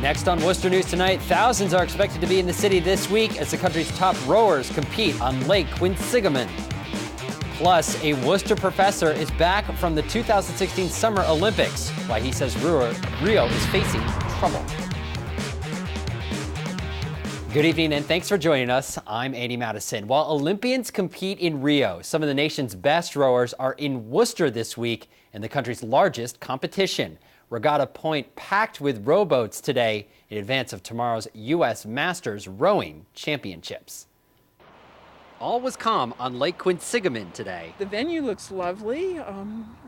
Next on Worcester News Tonight, thousands are expected to be in the city this week as the country's top rowers compete on Lake Quinsigamond. Plus, a Worcester professor is back from the 2016 Summer Olympics, why he says Rio is facing trouble. Good evening and thanks for joining us. I'm Andy Madison. While Olympians compete in Rio, some of the nation's best rowers are in Worcester this week in the country's largest competition. Regatta Point packed with rowboats today in advance of tomorrow's U.S. Masters Rowing Championships. All was calm on Lake Quinsigamond today. The venue looks lovely.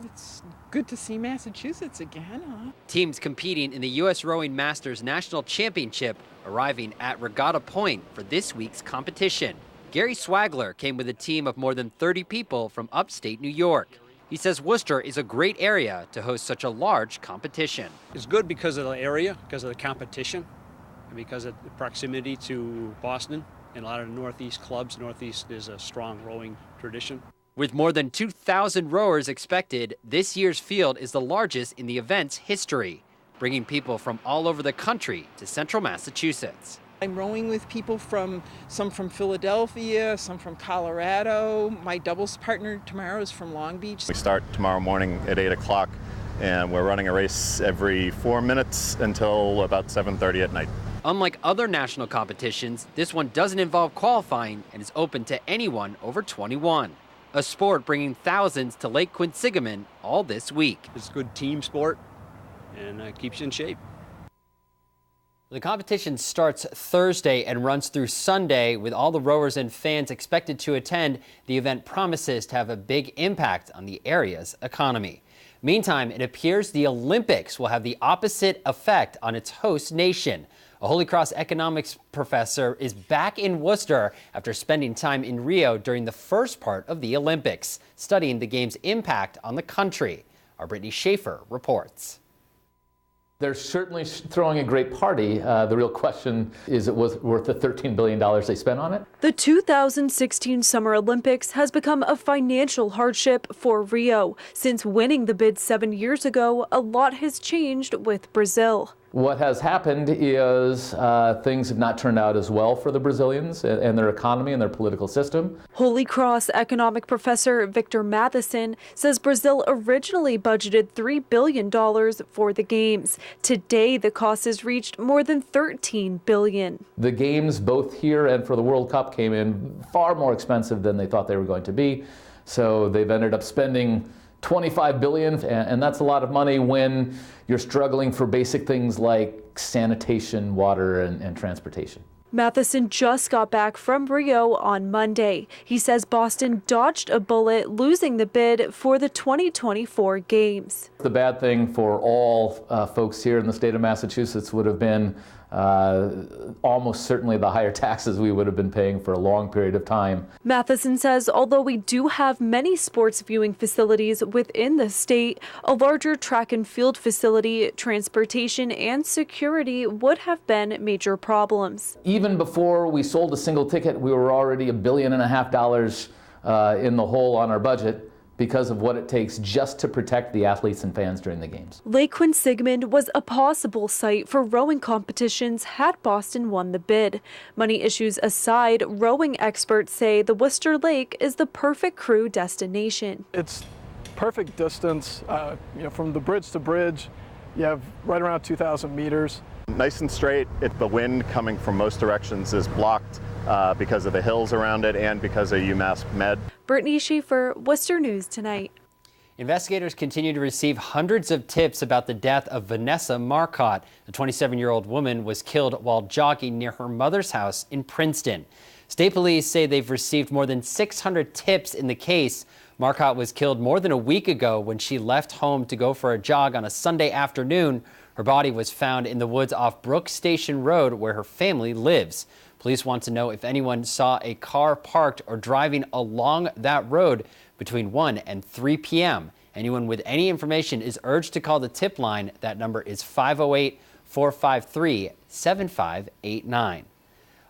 It's good to see Massachusetts again. Teams competing in the U.S. Rowing Masters National Championship arriving at Regatta Point for this week's competition. Gary Swagler came with a team of more than 30 people from upstate New York. He says Worcester is a great area to host such a large competition. It's good because of the area, because of the competition, and because of the proximity to Boston. And a lot of the Northeast clubs, Northeast is a strong rowing tradition. With more than 2,000 rowers expected, this year's field is the largest in the event's history, bringing people from all over the country to central Massachusetts. I'm rowing with people some from Philadelphia, some from Colorado. My doubles partner tomorrow is from Long Beach. We start tomorrow morning at 8 o'clock, and we're running a race every 4 minutes until about 7:30 at night. Unlike other national competitions, this one doesn't involve qualifying and is open to anyone over 21. A sport bringing thousands to Lake Quinsigamond all this week. It's a good team sport and keeps you in shape. The competition starts Thursday and runs through Sunday, with all the rowers and fans expected to attend. The event promises to have a big impact on the area's economy. Meantime, it appears the Olympics will have the opposite effect on its host nation. A Holy Cross economics professor is back in Worcester after spending time in Rio during the first part of the Olympics, studying the game's impact on the country. Our Brittany Schaefer reports. They're certainly throwing a great party. The real question is, it was worth the $13 billion they spent on it? The 2016 Summer Olympics has become a financial hardship for Rio. Since winning the bid 7 years ago, a lot has changed with Brazil. What has happened is things have not turned out as well for the Brazilians and their economy and their political system. Holy Cross economic professor Victor Matheson says Brazil originally budgeted $3 billion for the Games. Today, the cost has reached more than $13 billion. The Games, both here and for the World Cup, came in far more expensive than they thought they were going to be. So they've ended up spending $25 billion, and that's a lot of money when you're struggling for basic things like sanitation, water, and transportation. Matheson just got back from Rio on Monday. He says Boston dodged a bullet, losing the bid for the 2024 Games. The bad thing for all folks here in the state of Massachusetts would have been almost certainly the higher taxes we would have been paying for a long period of time. Matheson says although we do have many sports viewing facilities within the state, a larger track and field facility, transportation, and security would have been major problems. Even before we sold a single ticket, we were already $1.5 billion in the hole on our budget, because of what it takes just to protect the athletes and fans during the games. Lake Quinsigamond was a possible site for rowing competitions had Boston won the bid. Money issues aside, rowing experts say the Worcester Lake is the perfect crew destination. It's perfect distance, from the bridge to bridge. You have right around 2,000 meters. Nice and straight. The wind coming from most directions is blocked because of the hills around it and because of UMass Med. Brittany Schaefer, Worcester News Tonight. Investigators continue to receive hundreds of tips about the death of Vanessa Marcotte. The 27-year-old woman was killed while jogging near her mother's house in Princeton. State police say they've received more than 600 tips in the case. Marcotte was killed more than a week ago when she left home to go for a jog on a Sunday afternoon. Her body was found in the woods off Brook Station Road, where her family lives. Police want to know if anyone saw a car parked or driving along that road between 1 and 3 p.m. Anyone with any information is urged to call the tip line. That number is 508-453-7589.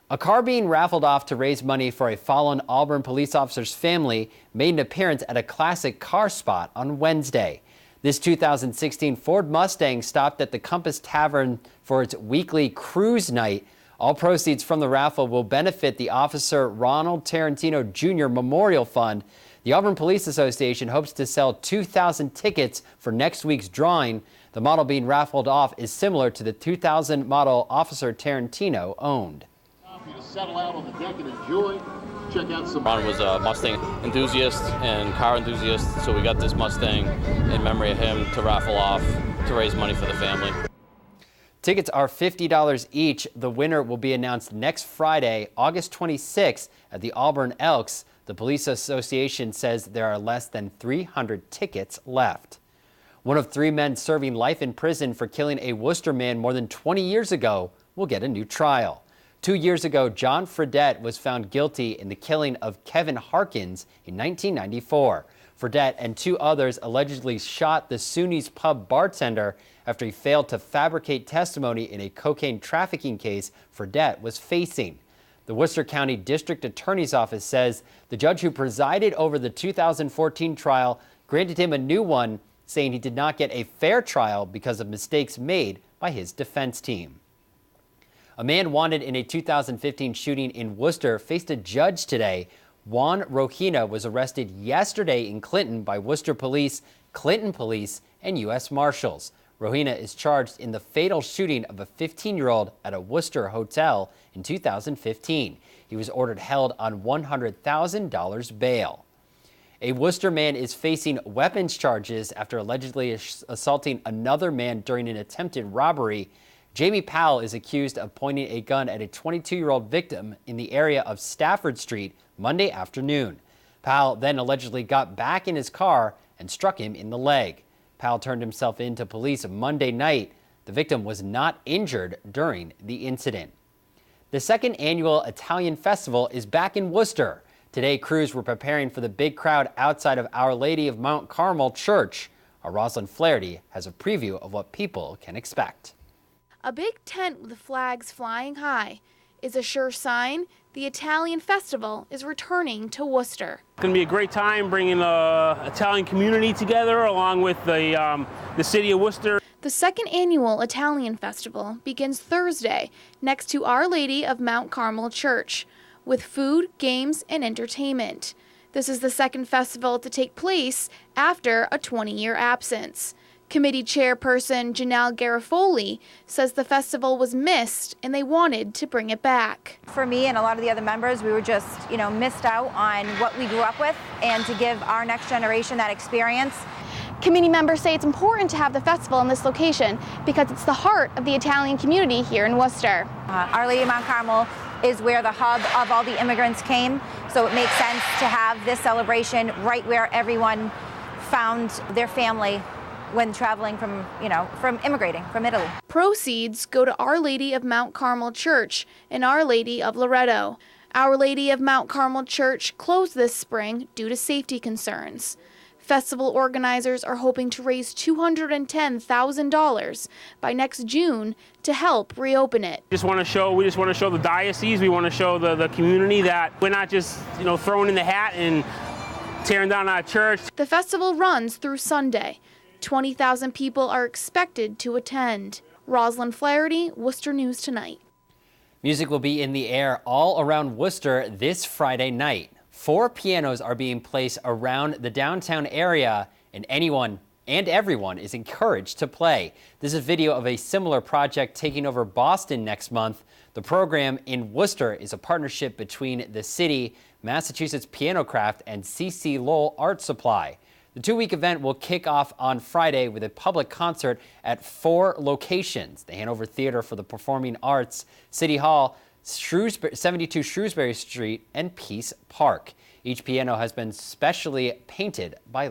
A car being raffled off to raise money for a fallen Auburn police officer's family made an appearance at a classic car spot on Wednesday. This 2016 Ford Mustang stopped at the Compass Tavern for its weekly cruise night. All proceeds from the raffle will benefit the Officer Ronald Tarentino Jr. Memorial Fund. The Auburn Police Association hopes to sell 2,000 tickets for next week's drawing. The model being raffled off is similar to the 2000 model Officer Tarentino owned. Settle out on the deck and enjoy. Check out some. Ron was a Mustang enthusiast and car enthusiast, so we got this Mustang in memory of him to raffle off to raise money for the family. Tickets are $50 each. The winner will be announced next Friday, August 26th at the Auburn Elks. The Police Association says there are less than 300 tickets left. One of 3 men serving life in prison for killing a Worcester man more than 20 years ago will get a new trial. 2 years ago, John Fredette was found guilty in the killing of Kevin Harkins in 1994. Fredette and 2 others allegedly shot the SUNY's pub bartender after he failed to fabricate testimony in a cocaine trafficking case Fredette was facing. The Worcester County District Attorney's Office says the judge who presided over the 2014 trial granted him a new one, saying he did not get a fair trial because of mistakes made by his defense team. A man wanted in a 2015 shooting in Worcester faced a judge today. Juan Rojina was arrested yesterday in Clinton by Worcester Police, Clinton Police, and U.S. Marshals. Rojina is charged in the fatal shooting of a 15-year-old at a Worcester hotel in 2015. He was ordered held on $100,000 bail. A Worcester man is facing weapons charges after allegedly assaulting another man during an attempted robbery. Jamie Powell is accused of pointing a gun at a 22-year-old victim in the area of Stafford Street Monday afternoon. Powell then allegedly got back in his car and struck him in the leg. Powell turned himself in to police Monday night. The victim was not injured during the incident. The second annual Italian Festival is back in Worcester. Today, crews were preparing for the big crowd outside of Our Lady of Mount Carmel Church. Our Rosalind Flaherty has a preview of what people can expect. A big tent with flags flying high is a sure sign the Italian Festival is returning to Worcester. It's going to be a great time bringing the Italian community together along with the city of Worcester. The second annual Italian Festival begins Thursday next to Our Lady of Mount Carmel Church with food, games, and entertainment. This is the second festival to take place after a 20-year absence. Committee chairperson Janelle Garofoli says the festival was missed and they wanted to bring it back. For me and a lot of the other members, we were just, missed out on what we grew up with, and to give our next generation that experience. Committee members say it's important to have the festival in this location because it's the heart of the Italian community here in Worcester. Our Lady of Mount Carmel is where the hub of all the immigrants came, so it makes sense to have this celebration right where everyone found their family when traveling from immigrating from Italy. Proceeds go to Our Lady of Mount Carmel Church and Our Lady of Loretto. Our Lady of Mount Carmel Church closed this spring due to safety concerns. Festival organizers are hoping to raise $210,000 by next June to help reopen it. We just want to show the diocese, we want to show the community that we're not just throwing in the hat and tearing down our church. The festival runs through Sunday. 20,000 people are expected to attend. Rosalind Flaherty, Worcester News Tonight. Music will be in the air all around Worcester this Friday night. 4 pianos are being placed around the downtown area, and anyone and everyone is encouraged to play. This is video of a similar project taking over Boston next month. The program in Worcester is a partnership between the city, Massachusetts Piano Craft, and C.C. Lowell Art Supply. The 2-week event will kick off on Friday with a public concert at 4 locations: the Hanover Theater for the Performing Arts, City Hall, 72 Shrewsbury Street, and Peace Park. Each piano has been specially painted by